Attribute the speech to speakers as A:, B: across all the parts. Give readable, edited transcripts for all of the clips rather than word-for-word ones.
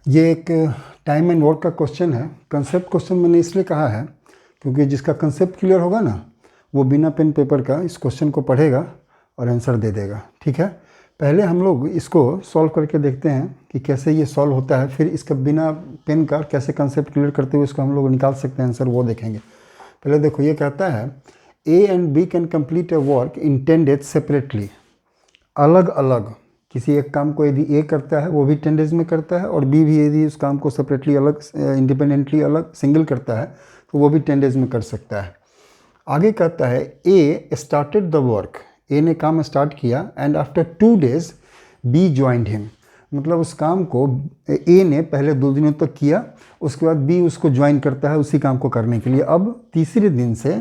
A: ये एक time and work का क्वेश्चन है। कंसेप्ट क्वेश्चन मैंने इसलिए कहा है क्योंकि जिसका कंसेप्ट क्लियर होगा ना, वो बिना पेन पेपर का इस क्वेश्चन को पढ़ेगा और आंसर दे देगा। ठीक है, पहले हम लोग इसको सॉल्व करके देखते हैं कि कैसे ये सॉल्व होता है, फिर इसका बिना पेन का कैसे कंसेप्ट क्लियर करते हुए इसको हम लोग निकाल सकते हैं आंसर, वो देखेंगे। पहले देखो, ये कहता है A and B can complete a work in 10 days separately. अलग अलग किसी एक काम को यदि ए करता है वो भी 10 डेज में करता है, और बी भी यदि उस काम को सेपरेटली अलग इंडिपेंडेंटली अलग सिंगल करता है तो वो भी 10 डेज में कर सकता है। आगे कहता है A started the work, A ने काम स्टार्ट किया, and after 2 days B joined him. मतलब उस काम को ए ने पहले 2 दिनों तक किया, उसके बाद बी उसको ज्वाइन करता है उसी काम को करने के लिए। अब तीसरे दिन से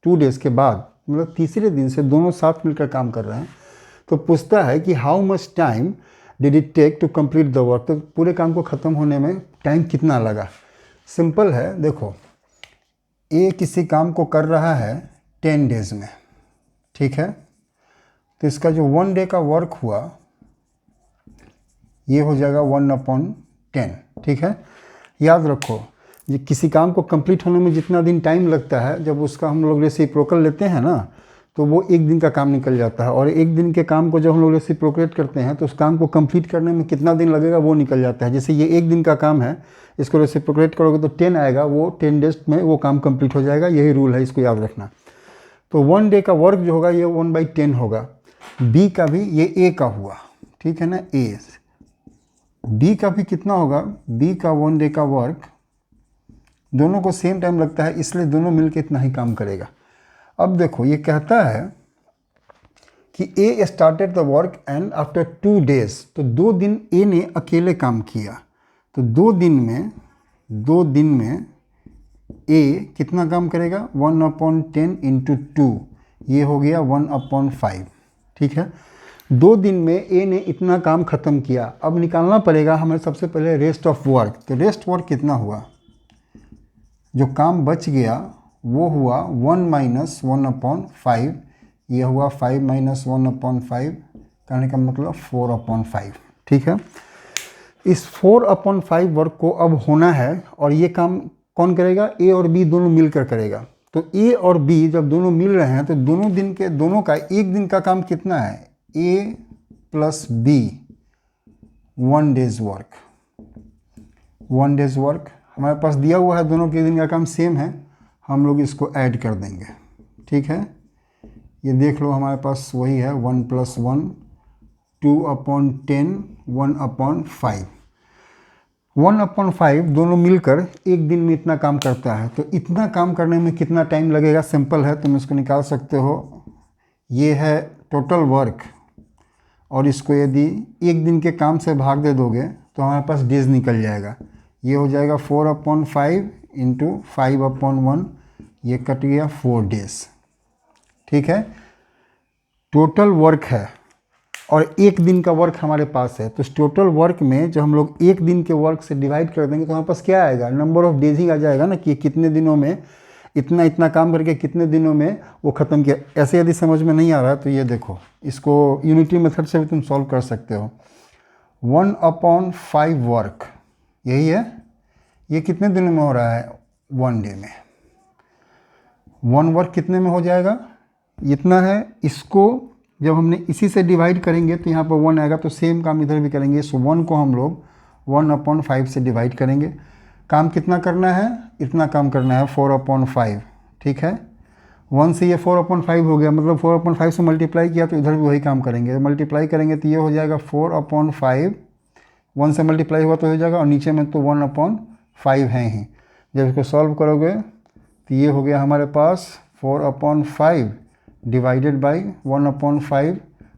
A: 2 डेज के बाद, मतलब तीसरे दिन से दोनों साथ मिलकर काम कर रहे हैं। तो पूछता है कि how much time did it take to complete the work, तो पूरे काम को ख़त्म होने में टाइम कितना लगा। सिंपल है, देखो ए किसी काम को कर रहा है 10 डेज में, ठीक है, तो इसका जो 1 डे का वर्क हुआ ये हो जाएगा 1/10। ठीक है, याद रखो ये किसी काम को कंप्लीट होने में जितना दिन टाइम लगता है, जब उसका हम लोग रेसिप्रोकल लेते हैं ना, तो वो 1 दिन का काम निकल जाता है। और 1 दिन के काम को जब हम लोग रेसिप्रोकेट करते हैं तो उस काम को कंप्लीट करने में कितना दिन लगेगा वो निकल जाता है। जैसे ये 1 दिन का काम है, इसको रेसिप्रोकेट करोगे तो 10 आएगा, वो 10 डेज में वो काम कंप्लीट हो जाएगा। यही रूल है, इसको याद रखना। तो 1 डे का वर्क जो होगा ये 1/10 होगा। बी का भी, ये ए का हुआ, ठीक है ना, ए। बी का भी कितना होगा, बी का 1 डे का वर्क, दोनों को सेम टाइम लगता है इसलिए दोनों मिलकर इतना ही काम करेगा। अब देखो ये कहता है कि A started the work and after 2 days, तो 2 दिन ए ने अकेले काम किया, तो 2 दिन में ए कितना काम करेगा, 1/10 इंटू 2, ये हो गया 1/5। ठीक है, 2 दिन में ए ने इतना काम ख़त्म किया। अब निकालना पड़ेगा हमें सबसे पहले रेस्ट ऑफ वर्क। तो रेस्ट वर्क कितना हुआ, जो काम बच गया वो हुआ 1 - 1/5, ये हुआ 5 - 1/5, कहने का मतलब 4/5। ठीक है, इस 4/5 वर्क को अब होना है, और ये काम कौन करेगा, ए और बी दोनों मिलकर करेगा। तो ए और बी जब दोनों मिल रहे हैं तो दोनों का 1 दिन का काम कितना है, A plus B 1 days work. 1 days work हमारे पास दिया हुआ है, दोनों के दिन का काम सेम है, हम लोग इसको ऐड कर देंगे। ठीक है, ये देख लो हमारे पास वही है 1 + 1, 2/10, 1/5। 1/5 दोनों मिलकर 1 दिन में इतना काम करता है। तो इतना काम करने में कितना टाइम लगेगा, सिंपल है, तुम इसको निकाल सकते हो। ये है टोटल वर्क, और इसको यदि 1 दिन के काम से भाग दे दोगे तो हमारे पास डेज निकल जाएगा। ये हो जाएगा 4/5 इंटू 5/1, ये कट गया 4 डेज। ठीक है, टोटल वर्क है और 1 दिन का वर्क हमारे पास है। तो इस टोटल वर्क में जो हम लोग 1 दिन के वर्क से डिवाइड कर देंगे तो हमारे पास क्या आएगा, नंबर ऑफ डेज ही आ जाएगा ना, कि कितने दिनों में इतना काम करके कितने दिनों में वो ख़त्म किया। ऐसे यदि समझ में नहीं आ रहा तो ये देखो, इसको यूनिटी मेथड से भी तुम सॉल्व कर सकते हो। 1/5 वर्क यही है, ये कितने दिनों में हो रहा है, 1 डे में। 1 वर्क कितने में हो जाएगा, इतना है। इसको जब हमने इसी से डिवाइड करेंगे तो यहाँ पर 1 आएगा, तो सेम काम इधर भी करेंगे। इस 1 को हम लोग 1/5 से डिवाइड करेंगे। काम कितना करना है, इतना काम करना है, 4/5। ठीक है, 1 से ये 4/5 हो गया, मतलब 4/5 से मल्टीप्लाई किया तो इधर भी वही काम करेंगे। मल्टीप्लाई करेंगे तो ये हो जाएगा 4/5, 1 से मल्टीप्लाई हुआ तो हो जाएगा, और नीचे में तो 1/5 है ही। जब इसको सॉल्व करोगे तो ये हो गया हमारे पास 4/5 डिवाइडेड बाई 1/5,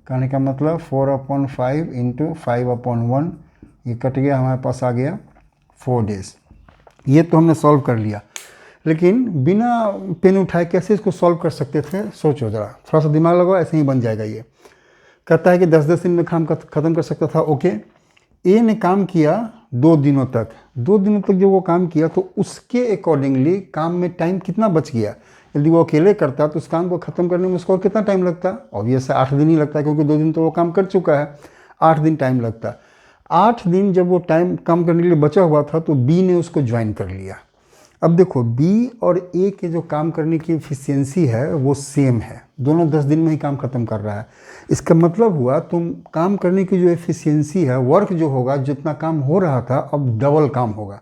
A: कहने का मतलब 4/5 इंटू 5/1, ये कट गया, हमारे पास आ गया 4 डेज। ये तो हमने सॉल्व कर लिया, लेकिन बिना पेन उठाए कैसे इसको सॉल्व कर सकते थे, सोचो ज़रा, थोड़ा सा दिमाग लगाओ, ऐसे ही बन जाएगा। ये कहता है कि 10-10 दिन में काम ख़त्म कर सकता था। ओके, ए ने काम किया 2 दिनों तक। 2 दिनों तक जब वो काम किया तो उसके अकॉर्डिंगली काम में टाइम कितना बच गया। यदि वो अकेले करता तो उस काम को ख़त्म करने में उसको और कितना टाइम लगता, ऑब्वियस है 8 दिन ही लगता है, क्योंकि 2 दिन तो वो काम कर चुका है, 8 दिन टाइम लगता। 8 दिन जब वो टाइम काम करने के लिए बचा हुआ था तो बी ने उसको ज्वाइन कर लिया। अब देखो बी और ए के जो काम करने की एफिशिएंसी है वो सेम है, दोनों 10 दिन में ही काम खत्म कर रहा है। इसका मतलब हुआ तुम काम करने की जो एफिशिएंसी है, वर्क जो होगा, जितना काम हो रहा था अब डबल काम होगा।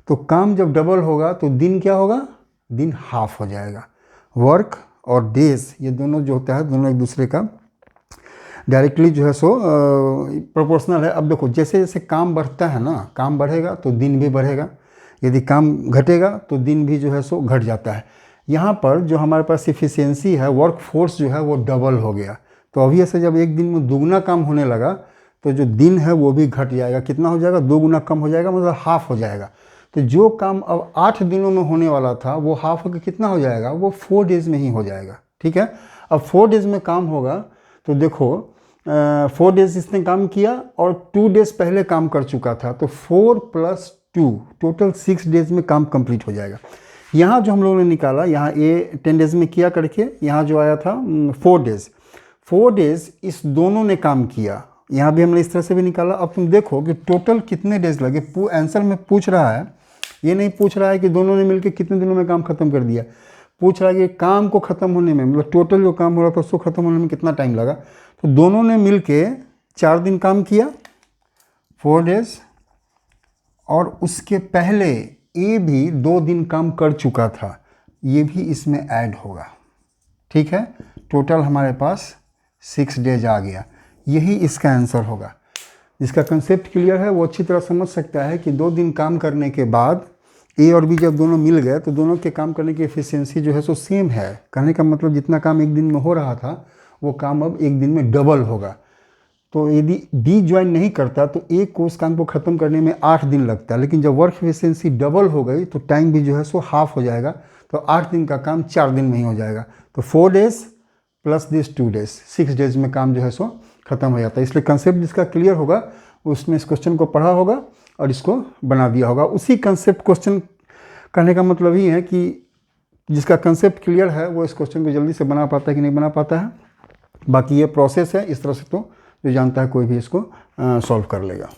A: तो काम जब डबल होगा तो दिन क्या होगा, दिन हाफ हो जाएगा। वर्क और डेज ये दोनों जो होता है दोनों एक दूसरे का डायरेक्टली जो है सो प्रोपोर्शनल है। अब देखो जैसे जैसे काम बढ़ता है ना, काम बढ़ेगा तो दिन भी बढ़ेगा, यदि काम घटेगा तो दिन भी जो है सो घट जाता है। यहाँ पर जो हमारे पास एफिशिएंसी है, वर्क फोर्स जो है वो डबल हो गया। तो अभी ऐसे जब एक दिन में दुगना काम होने लगा तो जो दिन है वो भी घट जाएगा। कितना हो जाएगा, 2 गुना कम हो जाएगा, मतलब हाफ हो जाएगा। तो जो काम अब 8 दिनों में होने वाला था वो हाफ होकर कितना हो जाएगा, वो 4 डेज में ही हो जाएगा। ठीक है, अब 4 डेज में काम होगा तो देखो 4 डेज इसने काम किया और 2 डेज पहले काम कर चुका था, तो 4 + 2 टोटल 6 डेज में काम कंप्लीट हो जाएगा। यहाँ जो हम लोगों ने निकाला, यहाँ ए 10 डेज में किया करके, यहाँ जो आया था 4 डेज इस दोनों ने काम किया। यहाँ भी हमने इस तरह से भी निकाला। अब तुम देखो कि टोटल कितने डेज लगे, आंसर में पूछ रहा है, ये नहीं पूछ रहा है कि दोनों ने मिलकर कितने दिनों में काम खत्म कर दिया, पूछ रहा है कि काम को ख़त्म होने में, मतलब टोटल जो काम हो रहा था उसको ख़त्म होने में कितना टाइम लगा। तो दोनों ने मिलके 4 दिन काम किया, 4 डेज, और उसके पहले ए भी 2 दिन काम कर चुका था, ये भी इसमें ऐड होगा। ठीक है, टोटल हमारे पास 6 डेज आ गया। यही इसका आंसर होगा। जिसका कंसेप्ट क्लियर है वो अच्छी तरह समझ सकता है कि 2 दिन काम करने के बाद ए और बी जब दोनों मिल गए तो दोनों के काम करने की एफिशिएंसी जो है सो सेम है। कहने का मतलब जितना काम एक दिन में हो रहा था वो काम अब एक दिन में डबल होगा। तो यदि बी ज्वाइन नहीं करता तो ए को उस काम को ख़त्म करने में 8 दिन लगता है, लेकिन जब वर्क एफिशिएंसी डबल हो गई तो टाइम भी जो है सो हाफ हो जाएगा। तो 8 दिन का काम 4 दिन में ही हो जाएगा। तो 4 डेज + दिस 2 डेज, 6 डेज में काम जो है सो ख़त्म हो जाता है। इसलिए कंसेप्ट जिसका क्लियर होगा उसने इस क्वेश्चन को पढ़ा होगा और इसको बना दिया होगा। उसी कंसेप्ट क्वेश्चन कहने का मतलब ही है कि जिसका कंसेप्ट क्लियर है वो इस क्वेश्चन को जल्दी से बना पाता है कि नहीं बना पाता है। बाकी ये प्रोसेस है, इस तरह से तो जो जानता है कोई भी इसको सॉल्व कर लेगा।